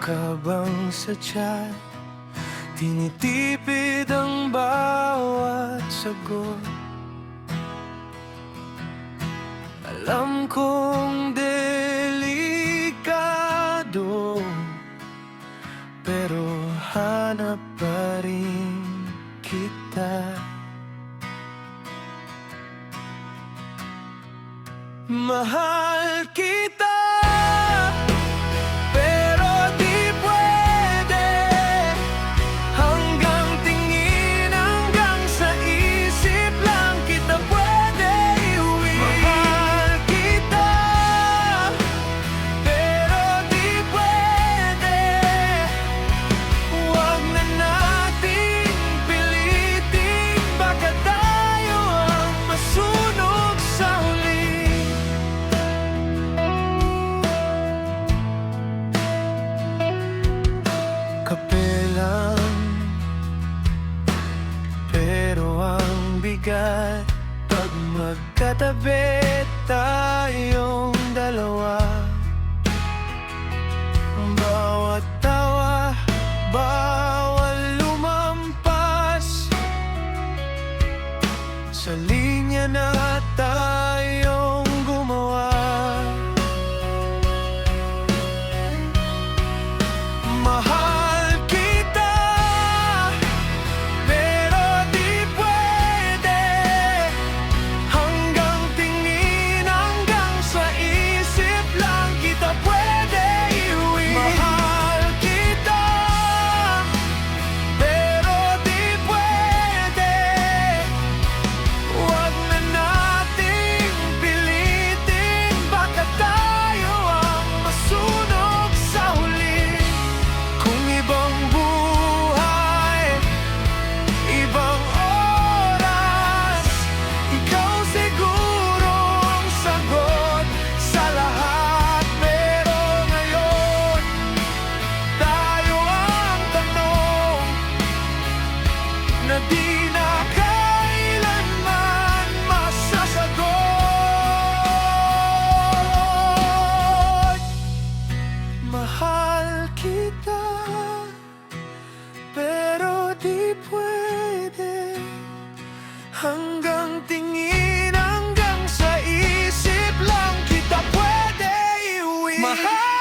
ka bang sadya tinitipid ang bawat sagot? Alam kong delikado, pero hanap pa rin kita. Mahal kita, pero di pwede. Hanggang tingin, hanggang sa isip lang kita pwede iuwi. Mahal kita, pero di pwede. Huwag na nating pilitin, baka tayo ang masunog sa huli. Kape lang, pero ang bigat pag magkatabi tayong dalawa. Bawat tawa, bawal lumampas sa linya na tayong gumawa. Mahal kita, pero di pwede. Hanggang tingin, hanggang sa isip lang kita pwede iuwi. Mahal kita, pero di pwede. Huwag na nating pilitin, baka tayo ang masunog sa huli. Kung ibang buhay, ibang oras, ikaw siguro ang sagot sa lahat. Pero ngayon, tayo ang tanong na di na kailanman masasagot. Mahal kita, pero di pwede. Hanggang tingin, hanggang sa isip lang kita pwede iuwi. Mahal